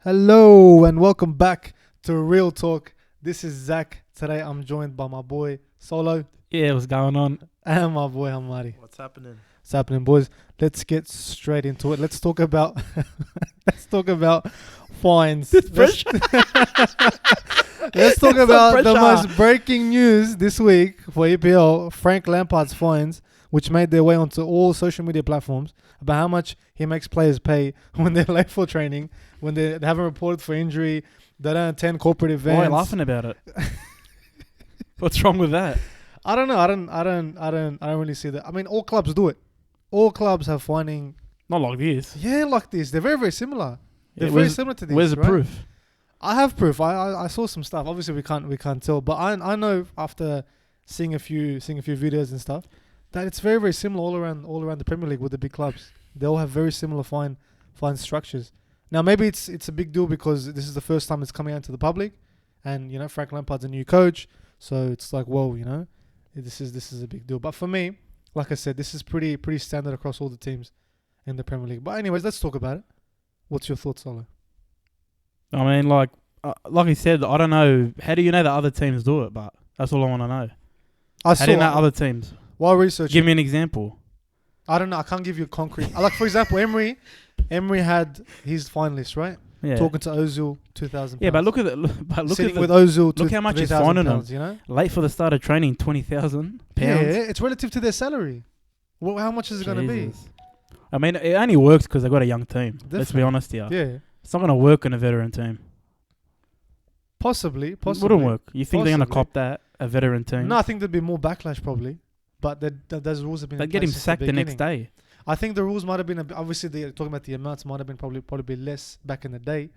Hello and welcome back to Real Talk. This is Zach. Today I'm joined by my boy Solo Yeah, what's going on? and my boy Hamari. What's happening? What's happening, boys? Let's get straight into it. Let's talk about fines. Let's talk about the most breaking news this week for EPL. Frank Lampard's fines, which made their way onto all social media platforms, about how much he makes players pay when they're late for training, when they haven't reported for injury, they don't attend corporate events. Why are you laughing about it? What's wrong with that? I don't know. I don't really see that. I mean, all clubs do it. All clubs have fining. Not like this. Yeah, like this. They're very, very similar. They're Yeah, very similar to this. Where's the right? proof? I have proof. I saw some stuff. Obviously, we can't tell, but I know after seeing a few videos and stuff that it's very, very similar all around the Premier League with the big clubs. They all have very similar fine structures. Now, maybe it's a big deal because this is the first time it's coming out to the public, and Frank Lampard's a new coach, so it's like, whoa, this is a big deal. But for me, like I said, this is pretty standard across all the teams in the Premier League. But anyways, let's talk about it. What's your thoughts, Solo? I mean, like he said, I don't know. How do you know that other teams do it? But that's all I want to know. How do you know other teams? While researching, Give me an example. I don't know. I can't give you a concrete. Like, for example, Emery had his fine list, right? Yeah. Talking to Ozil, £2,000. Yeah, but look at it. Sitting with Ozil, look how much he's fining £3,000, him. Late for the start of training, £20,000. Yeah, it's relative to their salary. Well, how much is it going to be? I mean, it only works because they've got a young team. Definitely. Let's be honest here. Yeah, It's not going to work in a veteran team. possibly. It wouldn't work. You think they're going to Possibly. cop that, a veteran team? No, I think there'd be more backlash probably. But those rules have been. They'd get him sacked the next day. I think the rules might have been obviously they're talking about the amounts might have been probably less back in the day,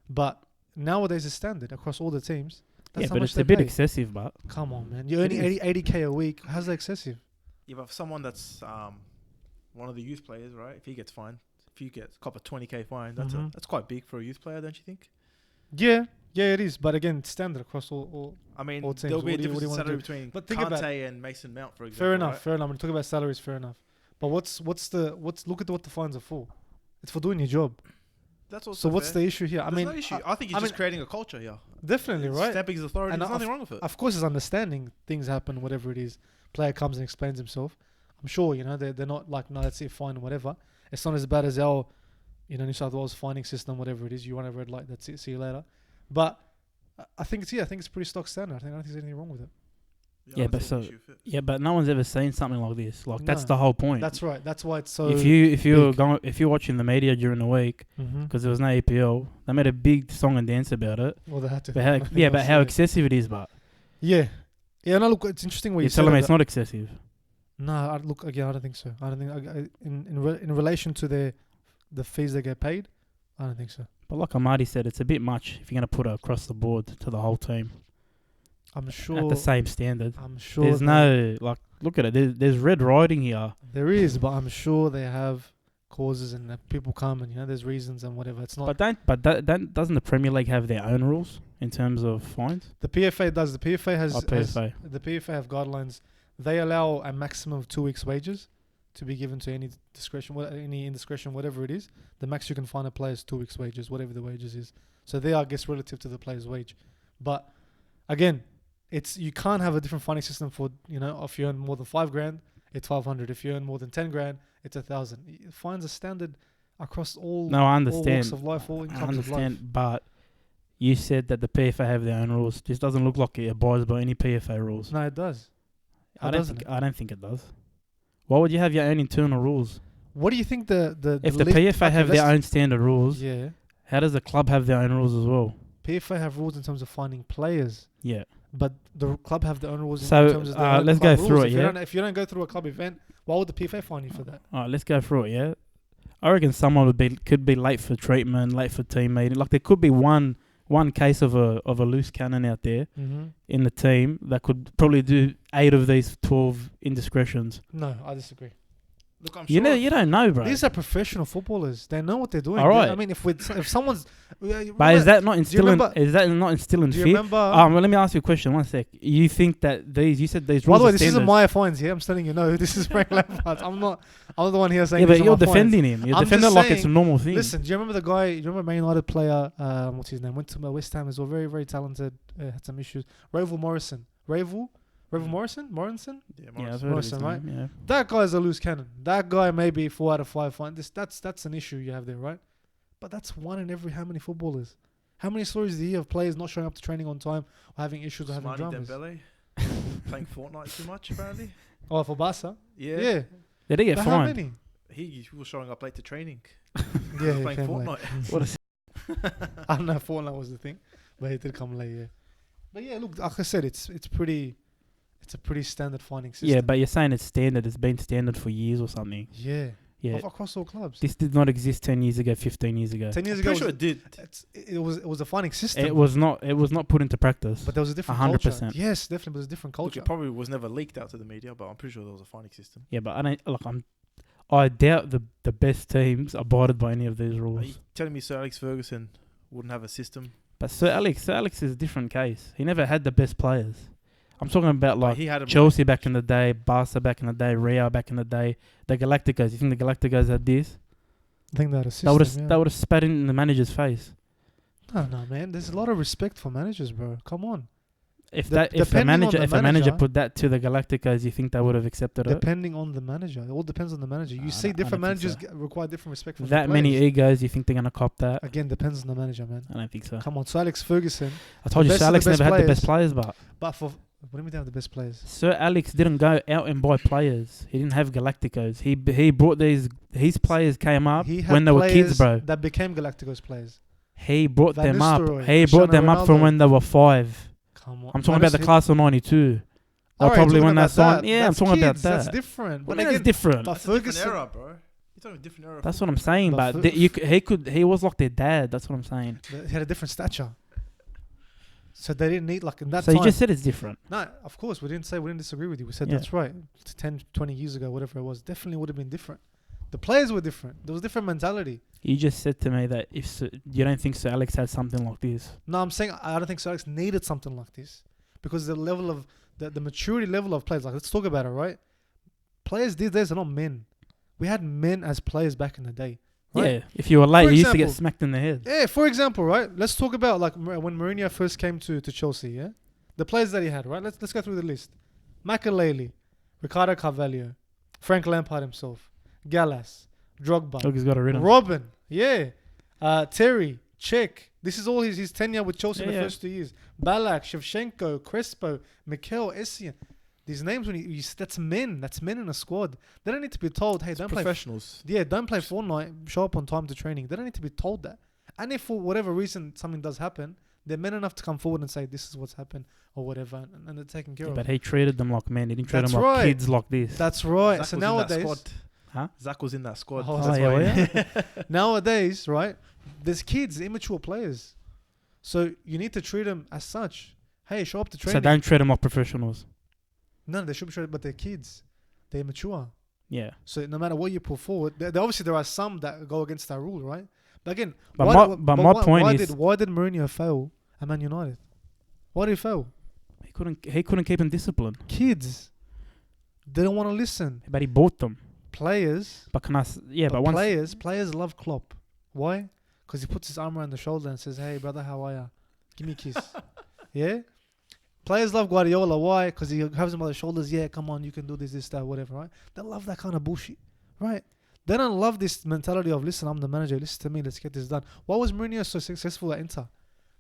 but nowadays it's standard across all the teams. That's Yeah, how but much it's they a bit pay. excessive, but Come on, man! You're earning It is. 80k a week. How's that excessive? Yeah, but for someone that's one of the youth players, right? If he gets fined, if you get cop a 20k fine, that's quite big for a youth player, don't you think? Yeah, it is. But again, it's standard across all. I mean, All teams. there'll be What a do you difference in wanna salary do? between But think about Kante and Mason Mount, for example. Fair enough. right? Fair enough. I'm talking about salaries. Fair enough. But look at what the fines are for. It's for doing your job. That's also So what's fair. the issue here? There's no issue. I think he's just creating a culture here. Definitely right. Stepping his authority. And There's nothing wrong with it. Of course, it's understanding things happen, whatever it is. Player comes and explains himself. I'm sure they're not like, no, that's it, fine, whatever. It's not as bad as our New South Wales fining system, whatever it is. You run a red light, that's it. See you later. But I think it's pretty stock standard. I don't think there's anything wrong with it. Yeah, I but don't see so- an issue with it. yeah, but no one's ever seen something like this. Like that's No. the whole point. That's right. That's why it's so. if you're big. if you're watching the media during the week Mhm. because there was no EPL, they made a big song and dance about it. Well, they had to. But how excessive it is. But Yeah. No. Look, it's interesting what you're you said. telling me about- it's not excessive. No, look again. I don't think so. I don't think in relation to the fees they get paid, I don't think so. But like Amadi said, it's a bit much if you're going to put it across the board to the whole team I'm sure. at the same standard. I'm sure. There's no look at it. There's red writing here. There is, but I'm sure they have causes and that people come and there's reasons and whatever. It's not. Doesn't the Premier League have their own rules in terms of fines? The PFA does. The PFA has. PFA. The PFA have guidelines. They allow a maximum of 2 weeks' wages to be given to any indiscretion, whatever it is. The max you can fine a player is 2 weeks' wages, whatever the wages is. So they are, I guess, relative to the player's wage. But again, you can't have a different fining system for if you earn more than $5,000, it's 500. If you earn more than 10 grand, it's 1,000. Fines are standard across all. No, I All understand. walks of life, all I incomes of life. understand, but you said that the PFA have their own rules. This doesn't look like it abides by any PFA rules. No, it does. I don't think it does. Why would you have your own internal rules? What do you think If the PFA have their own standard rules, Yeah. how does the club have their own rules as well? PFA have rules in terms of finding players, Yeah. but the club have their own rules So, in terms of their own let's club go through rules. it, If yeah? if you don't go through a club event, why would the PFA fine you for that? All right, let's go through it, yeah? I reckon someone could be late for treatment, late for team meeting. Like there could be one case of a loose cannon out there Mm-hmm. in the team that could probably do 8 of these 12 indiscretions. No, I disagree. Look, I'm You sure. you don't know, bro. These are professional footballers. They know what they're doing. All right. I mean, if someone's But is that not do you instilling? remember? Is that not instilling Do you fear? remember? Well, let me ask you a question. One sec. You think that you said these By rules the way, are this isn't standards? my fines here. I'm just letting you know. This is Frank Lampard. I'm the one here saying. Yeah, but these are you're my fines. defending him. You're I'm defending just like it's a saying, normal thing. Listen, do you remember the guy? You remember Man United player? What's his name? Went to West Ham as well. Very, very talented. Had some issues. Ravel Morrison. Ravel Morrison. Yeah, Yeah, I've Morrison. heard of his Morrison, right? name, yeah. That guy's a loose cannon. That guy maybe 4 out of 5 fine. That's an issue you have there, right? But that's one in every how many footballers? How many stories do you hear of players not showing up to training on time or having issues or having Ousmane dramas? Dembele playing Fortnite too much apparently. Oh, for Barca? Yeah. Yeah. Did he get But how fined? many? He was showing up late to training. Yeah, He was he playing came late. Fortnite. What a I don't know if Fortnite was the thing, but he did come late, yeah. But yeah, look, like I said, it's a pretty standard finding system. Yeah, but you're saying it's standard. It's been standard for years or something. yeah, Yeah. across all clubs. This did not exist 10 years ago, 15 years ago. 10 years I'm ago, pretty sure it did. it was a finding system. It was not put into practice. but there was a different 100%. culture. Yes, definitely, there was a different Look, culture. it probably was never leaked out to the media, but I'm pretty sure there was a finding system. Yeah, but I doubt the best teams abided by any of these Are rules. you telling me Sir Alex Ferguson wouldn't have a system? But Sir Alex is a different case. He never had the best players. I'm talking about Like like he had him Chelsea back in the day, Barca back in the day, Real back in the day, the Galacticos. You think the Galacticos had this? I think that a system. They would have spat in the manager's face. No, man. There's a lot of respect for managers, bro. Come on. If Depending the on manager the if a manager manager- put that to the Galacticos, you think they would have accepted it? Depending on the manager, it all depends on the manager. You see, I different don't think managers require different respect from That the many players. egos, you think they're gonna cop that? Again, depends on the manager, man. I don't think so. Come on, so Alex Ferguson. I told you, best Sir of the Alex best never had the best players. players, but But what do you mean they have the best players? Sir Alex didn't go out and buy players. He didn't have Galacticos. He brought his players came up He had when they were kids, players bro. that became Galacticos players. He brought Van them up. Nistelrooy, He brought them Cristiano up from Ronaldo. when they were 5. Come on. I'm talking about the class of 92. Or Alright, probably talking when about that's on. that. Yeah, That's I'm talking about kids, that. That's different. But But that's again, different. but That's a different Ferguson. era, bro. You're talking a different era. That's what I'm saying. But But he was like their dad. That's what I'm saying. He had a different stature. So they didn't need, like, in that So time. you just said it's different. No, of course, we didn't disagree with you. We said Yeah. that's right. 10, 20 years ago, whatever it was, definitely would have been different. The players were different. There was different mentality. You just said to me that you don't think Sir Alex had something like this. No, I'm saying I don't think Sir Alex needed something like this because the level of the maturity level of players. Like, let's talk about it, right? Players these days are not men. We had men as players back in the day. Right? Yeah, if you were late, For you used to get example- smacked in the head. Yeah, for example, right? Let's talk about like when Mourinho first came to Chelsea, yeah? The players that he had, right? Let's go through the list. Makelele, Ricardo Carvalho, Frank Lampard himself, Gallas, Drogba, Look, he's got a rhythm. Robin, yeah. Terry, Cech. This is all his tenure with Chelsea in the Yeah, yeah. first 2 years. Balak, Shevchenko, Crespo, Mikel Essien. These names, that's men. That's men in a squad. They don't need to be told, hey, It's don't play. professionals. Yeah, don't play Fortnite. Show up on time to training. They don't need to be told that. And if for whatever reason something does happen, they're men enough to come forward and say, this is what's happened or whatever, and they're taken care Yeah, of. but he treated them like men. He didn't treat That's them like right. kids like this. That's right. Zach so was in that nowadays, squad. Huh? Zach was in that squad. Oh, That's yeah, why. well, nowadays, right? There's kids, immature players. So you need to treat them as such. Hey, show up to So training. don't treat them like professionals. No, they should be treated, but they're kids. They're mature. Yeah. So no matter what you put forward, obviously there are some that go against that rule, right? But again, But why, my point is, why did Mourinho fail at Man United? Why did he fail? he couldn't keep them disciplined. Kids, they don't want to listen. But he bought them. Players, But players love Klopp. Why? Because he puts his arm around the shoulder and says, "Hey, brother, how are ya? Give me a kiss." Yeah. Players love Guardiola. Why? Because he has him by the shoulders. Yeah, come on, you can do this, that, whatever. Right? They love that kind of bullshit. Right? They don't love this mentality of, listen, I'm the manager. Listen to me. Let's get this done. Why was Mourinho so successful at Inter?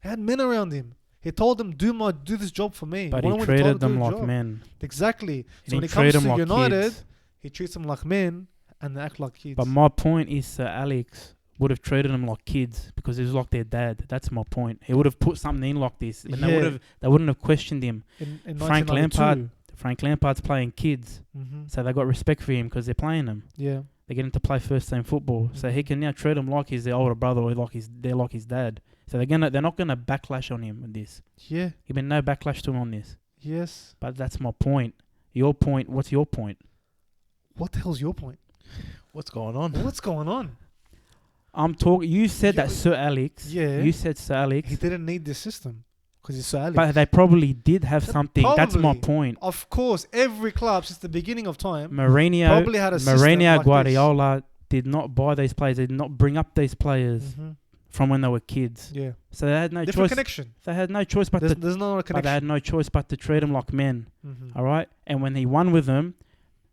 He had men around him. He told them, do this job for me. But Why he don't we treated do them the like job? men. Exactly. He So when didn't it comes treat to them like United, kids. he treats them like men and they act like kids. But my point is, Sir Alex would have treated them like kids because he was like their dad. That's my point. He would have put something in like this, and Yeah. they wouldn't have questioned him. in Frank 1992. Frank Lampard's playing kids, Mm-hmm. so they got respect for him because they're playing him. Yeah. They're getting to play first team football, so he can now treat them like he's their older brother or they're like his dad. So they're not gonna backlash on him with this. Yeah. There's been no backlash to him on this. Yes. But that's my point. Your point. What's your point? What the hell's your point? What's going on? What's going on? I'm talking. You said Yeah, that Sir Alex. yeah. You said Sir Alex. He didn't need this system because he's Sir Alex. But they probably did have something. That's my Probably. point. Of course, every club since the beginning of time Mourinho, probably had a system like Guardiola did not buy these players. They did not bring up these players this. from when they were kids. Yeah. So they had no Different choice. connection. They had no choice but There's no but they connection. had no choice but to treat them like men. Mm-hmm. All right. And when he won with them,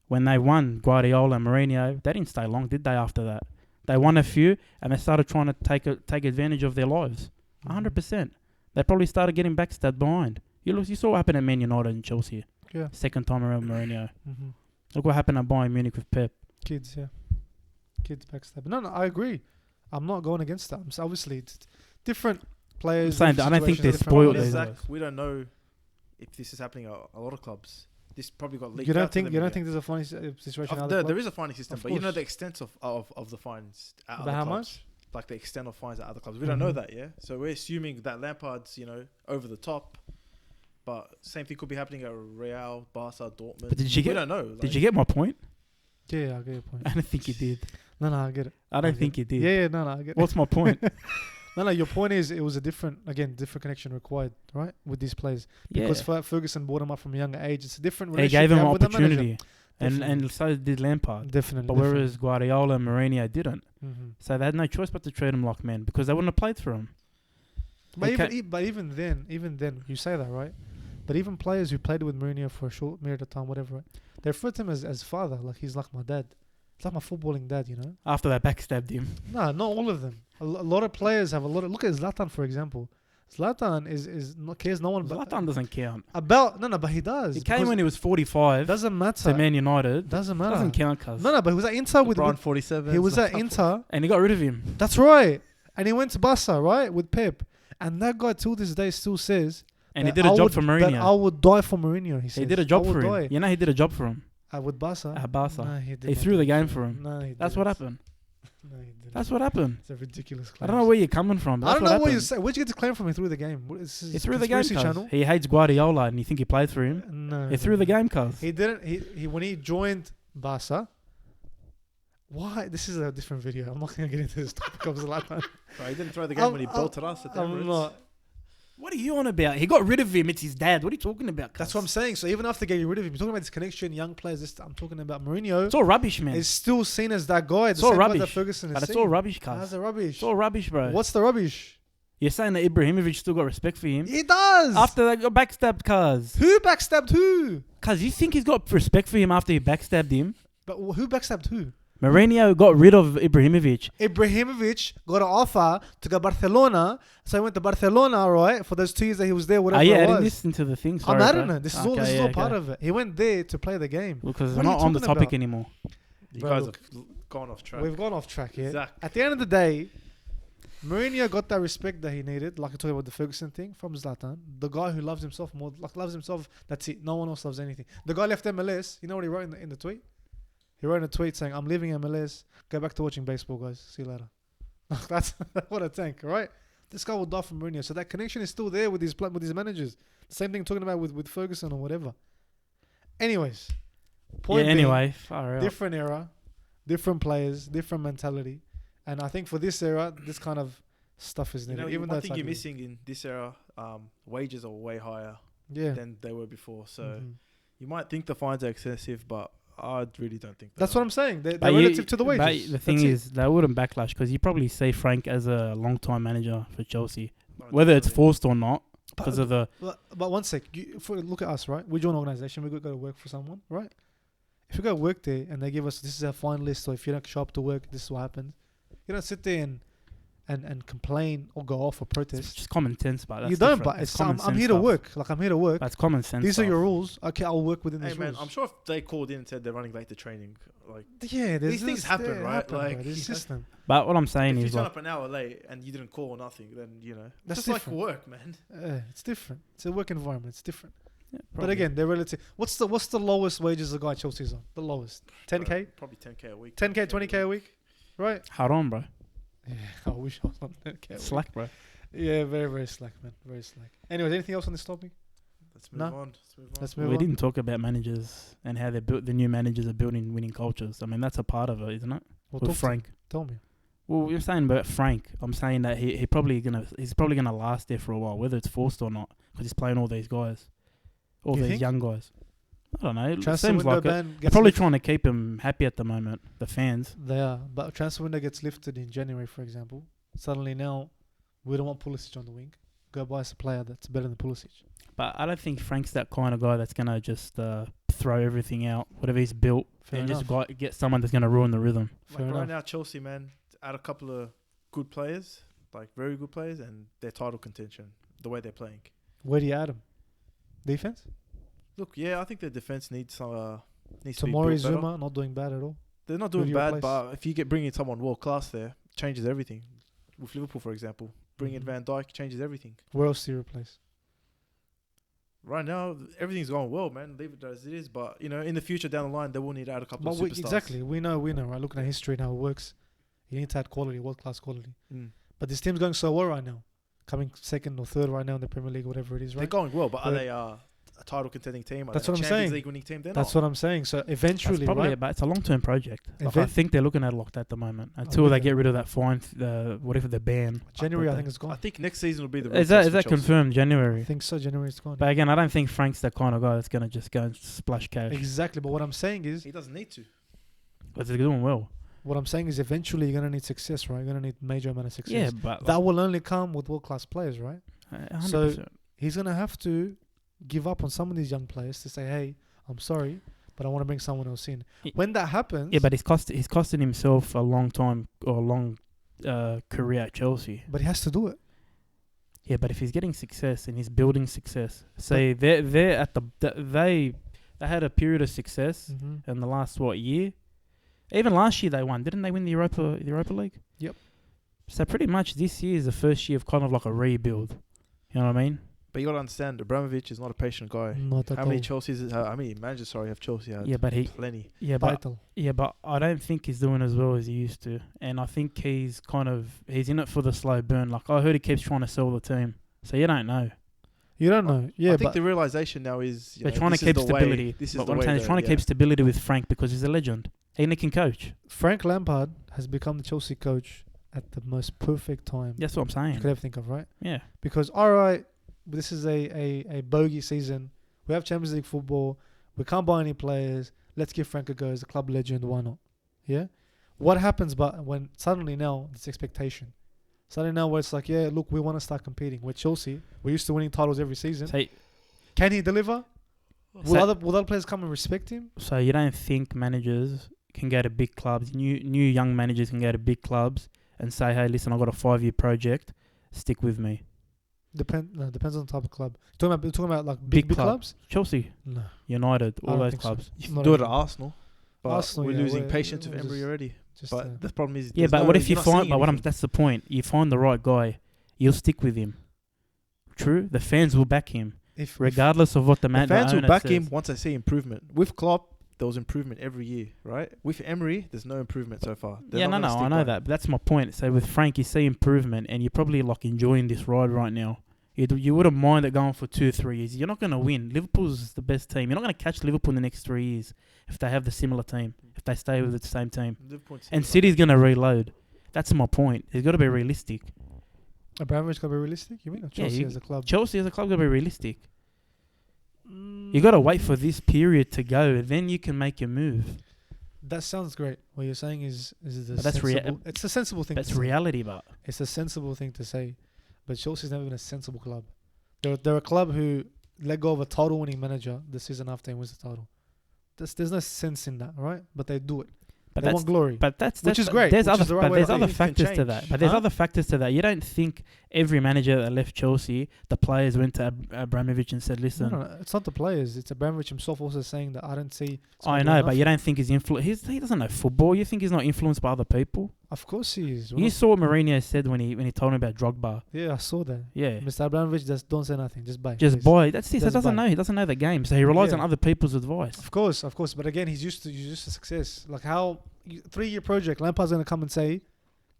when they won Guardiola and Mourinho, they didn't stay long, did they? After that, they won a few, and they started trying to take advantage of their lives. 100%. They probably started getting backstabbed behind. You saw what happened at Man United and Chelsea. Yeah. Second time around Mourinho. Mm-hmm. Look what happened at Bayern Munich with Pep. Kids, yeah. Kids backstab. No, I agree. I'm not going against that. Obviously, it's different players. I'm saying different I don't think situations, they're different spoiled. players. These Zach, guys. we don't know if this is happening at a lot of clubs. This probably got leaked You don't out to think the you don't media. think there's a funny situation? Of out there there is a fine system, Of but you know course. the extent of the fines at But other how clubs. much? Like the extent of fines at other clubs. We don't know Mhm. that, yeah? So we're assuming that Lampard's, over the top. But same thing could be happening at Real, Barca, Dortmund. But did you We get? don't know. Did you get my point? Yeah, I get your point. I don't think you did. No, I get it. I don't think you did. Yeah, no, I get it. What's my point? No, your point is it was a different connection required, right, with these players. Yeah. Because Ferguson brought them up from a younger age. It's a different He relationship. gave you him have with the manager. opportunity, and Definitely. so did Lampard. Definitely. But whereas Guardiola and Mourinho didn't, Mm-hmm. so they had no choice but to treat him like men because they wouldn't have played for him. But He even then, you say that, right? But even players who played with Mourinho for a short period of time, whatever, right? They refer to him as father, like he's like my dad. It's like my footballing dad, you know? After they backstabbed him, No, not all of them. A lot of players have a lot of... Look at Zlatan, for example. Zlatan is not cares no one Zlatan doesn't count. but he does. He came when he was 45 doesn't to matter. Man United. Doesn't matter. Doesn't count, cuz. No, but he was at Inter with... LeBron 47. He was at Inter. And he got rid of him. That's right. And he went to Barca, right, with Pep. And that guy till this day still says... And he that did a I job would- for that I Mourinho. would die for Mourinho, he says. He did a I job would for him. die. You know, he did a job for him With Barca? at Barca. No, he did He not threw do the it. game for him. No, he That's what didn't. happened. No, he didn't. That's what happened. It's a ridiculous claim. I don't know where you're coming from. But I that's don't know what you happened. say. Where'd you get the claim from? He threw the game. He threw the game, cuz. channel. He hates Guardiola and you think he played for him. No. He threw the game, cuz. He didn't. He when he joined Barca. Why? This is a different video. I'm not gonna get into this topic of Zlatan. Bro, he didn't throw the game when he belted us at the I'm Emirates. not. What are you on about? He got rid of him. It's his dad. What are you talking about, cuz? That's what I'm saying. So even after getting rid of him, you're talking about this connection, young players. I'm talking about Mourinho. It's all rubbish, man. Is still seen as that guy. It's all guy that rubbish. Ferguson is But it's seen. all rubbish, How's cuz. the rubbish? It's all rubbish, bro. What's the rubbish? You're saying that Ibrahimovic still got respect for him? He does. After they got backstabbed, cuz. Who backstabbed who? Cuz you think he's got respect for him after he backstabbed him? But who backstabbed who? Mourinho got rid of Ibrahimovic. Ibrahimovic got an offer to go Barcelona, so he went to Barcelona, right? For those 2 years that he was there, whatever Oh yeah, I it didn't was. listen to the thing. I'm Sorry, adding bro. it. This is all part of it. He went there to play the game. Because What we're are you not on the talking topic about? anymore. You Bro, guys look. have gone off track. We've gone off track here. Zach. At the end of the day, Mourinho got that respect that he needed, like I talked about the Ferguson thing from Zlatan. The guy who loves himself more, loves himself. That's it. No one else loves anything. The guy left MLS. You know what he wrote in the tweet? He wrote in a tweet saying, "I'm leaving MLS. Go back to watching baseball, guys. See you later." That's what a tank, right? This guy will die for Mourinho. So that connection is still there with his managers. Same thing talking about with Ferguson or whatever. Anyways, point being, Anyway, far out. different era, different players, different mentality, and I think for this era, this kind of stuff is needed. Even though one it's thing you're ugly. missing in this era, wages are way higher Yeah. than they were before. So Mhm. you might think the fines are excessive, but I really don't think That's what I'm saying. They're But relative to the wages. But the thing That's it. is, they wouldn't backlash because you probably see Frank as a long-time manager for Chelsea, whether it's forced or not, because of the. But one sec, look at us, right? We join an organization. We go to work for someone, right? If we go work there and they give us this is our fine list, so if you don't show up to work, this is what happens. You don't sit there and complain or go off or It's protest. just common sense, but that's You don't. different. But It's it's, common I'm sense here to stuff. work. Like I'm here to work. That's common sense. These are your stuff. rules. Okay, I'll work within Hey these man, rules. I'm sure if they called in and said they're running late to training, like Yeah, these things happen, right? Like, There's a you know, system. But what I'm saying if you is, turn like, up an hour late and you didn't call or nothing, then That's it's just different. like work, man. It's different. It's a work environment. It's different. yeah, But probably. again, they're relative. What's the lowest wages a guy at Chelsea's on? The lowest. 10k, Probably 10k a week. 10k, 20k a week, right? haram, bro. Yeah, I wish I was on 10k. a week. Slack, bro. Yeah, very very slack, man. Very slack. Anyways, anything else on this topic? Let's move No. on. Let's move We on. didn't talk about managers and how they built. The new managers are building winning cultures. I mean, that's a part of it, isn't it? Well, With talk to Frank. me. Tell me. Well, you're saying about Frank. I'm saying that he's probably gonna last there for a while, whether it's forced or not, because he's playing all these guys, all You these think? young guys. I don't know. It Transfer seems window like it. ban They're gets probably lifted. trying to keep him happy at the moment. The fans. They are, but transfer window gets lifted in January, for example. Suddenly now, we don't want Pulisic on the wing. Go buy us a player that's better than Pulisic. But I don't think Frank's that kind of guy that's gonna just throw everything out, whatever he's built, Fair and enough. just get someone that's gonna ruin the rhythm. Fair Like right enough. now, Chelsea, man, add a couple of good players, like very good players, and their title contention. The way they're playing. Where do you add him? Defense? Look, yeah, I think the defense needs to be built Tamori better. Zuma not doing bad at all. They're not Who do doing you bad, replace? but if you get bringing someone world class there, changes everything. With Liverpool, for example, bringing Mhm. Van Dijk changes everything. Where else do you replace? Right now, everything's going well, man. Leave it as it is. But in the future down the line, they will need to add a couple of superstars. Exactly. We know, right? Looking at history and how it works, you need to add quality, world-class quality. Mm. But this team's going so well right now. Coming second or third right now in the Premier League, whatever it is, They're right? going well, but are They're- they a title contending team? Are That's they a what I'm Champions saying. League winning team? They're That's not. what I'm saying. So That's eventually, probably right? but it's a long-term project. Like, I Event- think they're looking at it like that at the moment until is they it? get rid of that fine, whatever the ban. January, I But think it's I gone. think next season will be the. Is real that test is for that Chelsea. confirmed I January? think so. January it's gone. But again, I don't think Frank's that kind of guy that's gonna just go and splash cash. Exactly. But what I'm saying is, He doesn't need to. But they're doing well. eventually you're gonna need success, right? You're gonna need major amount of success. Yeah, but That will only come with world-class players, right? 100%. He's gonna have to give up on some of these young players to say, "Hey, I'm sorry, but I want to bring someone else in." He- When that happens, Yeah, but he's costing himself a long time or a long career at Chelsea. he has to do it. Yeah, but if he's getting success and he's building success, say they're at they had a period of success Mm-hmm. in the last year. Even last year they won, didn't they? Win the Europa League. Yep. So pretty much this year is the first year of kind of like a rebuild. You know what I mean? But you got to understand, Abramovich is not a patient guy. Not at How all. many managers? Have Chelsea had? Yeah, but Plenty. Vital. But I don't think he's doing as well as he used to, and I think he's in it for the slow burn. Like I heard he keeps trying to sell the team, so you don't know. You don't know. Yeah, I think but the realization now is They're trying to keep stability. This is But the what I'm way. saying, they're trying to keep stability with Frank because he's a legend and he can coach. Frank Lampard has become the Chelsea coach at the most perfect time That's what I'm you saying. could ever think of, right? Yeah. Because all right, this is a bogey season. We have Champions League football. We can't buy any players. Let's give Frank a go as a club legend. Why not? Yeah. What happens? But when suddenly now it's expectation. Suddenly now where it's like, yeah, look, we want to start competing. We're Chelsea. We're used to winning titles every season. So, Can he deliver? Will so, other players come and respect him? so you don't think managers can go to big clubs, new young managers can go to big clubs and say, hey, listen, I've got a 5-year project. Stick with me. Depends on the type of club. You're talking about like Big big club. clubs? Chelsea, No. United, I all don't those think so. clubs. You Not can do it at everyone. Arsenal. But Arsenal, we're yeah, losing we're- patience with we're Emery just- already. Just, But the problem is, Yeah, there's but no- what if you you're not find? seeing But anything. that's the point. You find the right guy, you'll stick with him. True, the fans will back him, if regardless of what the The man. fans will owner back says. him once they see improvement. With Klopp, there was improvement every year, right? With Emery, there's no improvement so far. They're Yeah, not no, gonna I stick know by that. But that's my point. So with Frank, you see improvement, and you're probably like enjoying this ride right now. You wouldn't mind it going for 2-3 years. You're not going to win. Liverpool's the best team. You're not going to catch Liverpool in the next 3 years if they have the similar team, if they stay with the same team. Liverpool And City, City's going to reload. That's my point. It's got to be realistic. Abramovich got to be realistic, you mean? Or Yeah, Chelsea as a club? Chelsea as a club got to be realistic. You got to wait for this period to go, then you can make your move. That sounds great. What you're saying is the But that's sensible. It's a sensible thing. That's to say. reality, but It's a sensible thing to say, but Chelsea's never been a sensible club. They're a club who let go of a title-winning manager the season after he wins the title. There's no sense in that, right? But they do it. but They that's want glory. which is great, There's which other is the right way there's to other think. Things can factors to that. change. But there's Huh? other factors to that. You don't think every manager that left Chelsea, the players went to Abramovich and said, "Listen, No, it's not the players. It's Abramovich himself also saying that I don't see. I know, but you don't think he's he doesn't know football. You think he's not influenced by other people? Of course he is. You saw what Mourinho said when he told him about Drogba. Yeah, I saw that. Yeah, Mr. Abramovich just don't say nothing. Just buy. just please. boy. That's it. He Just doesn't buy. know. He doesn't know the game, so he relies Yeah. on other people's advice. Of course. But again, he's used to success. Like how 3-year project. Lampard's gonna come and say,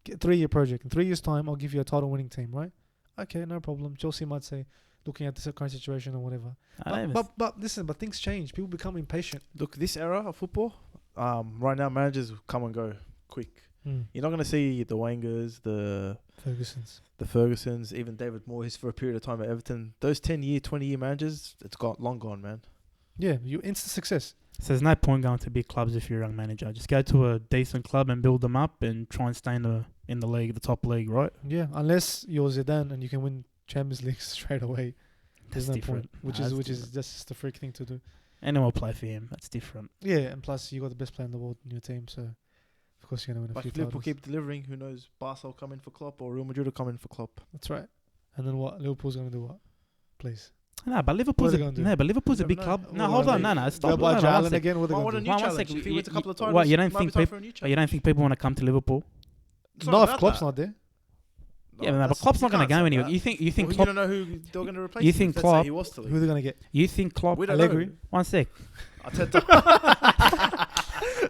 3-year project. In 3 years' time, I'll give you a title-winning team, right? Okay, no problem. Chelsea might say, looking at the current situation or whatever. But listen, but things change. People become impatient. Look, this era of football, right now managers come and go quick. You're not going to see the Wengers, the Fergusons, even David Moyes for a period of time at Everton. Those 10-year, 20-year managers, it's long gone, man. Yeah, you instant success. So there's no point going to big clubs if you're a young manager. Just go to a decent club and build them up and try and stay in the league, the top league, right? Yeah, unless you're Zidane and you can win Champions League straight away. That's There's no different. point. Which is just a freak thing to do. Anyone will play for him. That's different. Yeah, and plus you got the best player in the world in your team, so of course you're gonna win a But few if Liverpool titles. keep delivering, who knows? Barca will come in for Klopp or Real Madrid will come in for Klopp. That's right. And then what? Liverpool's gonna do what? Please. No, but Liverpool's What are they gonna do? a big Never club. know. No, What hold are on. they- No, Go stop. by No, Jalen one sec. again. What are they I gonna want a do? new One challenge. second. If he wins a couple of What, titles, you don't might think be time peop- for a new You challenge. don't think people want to come to Liverpool? It's No, if about Klopp's that. not there. Yeah, but that's- Klopp's you not going to can't go say anywhere. that. You think Well, Klopp? you don't know who they're going to replace. You him think if, let's say, Klopp- he was to leave. Who are they gonna get? You think Klopp? We don't Allegri? know. One sec. Arteta.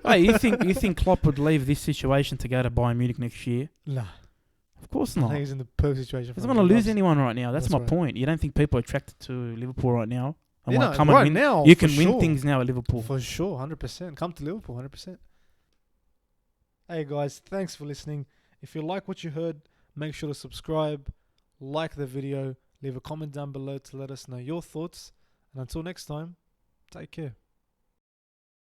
Wait, you think Klopp would leave this situation to go to Bayern Munich next year? Nah. Of course I not. think He he's in the perfect situation. doesn't want to lose anyone right now. That's That's my right. point. You don't think people are attracted to Liverpool right now? And Yeah, want no, to come right and win? now, You for can win sure. things now at Liverpool. For sure, 100%. Come to Liverpool, 100%. Hey guys, thanks for listening. If you like what you heard, make sure to subscribe, like the video, leave a comment down below to let us know your thoughts. And until next time, take care.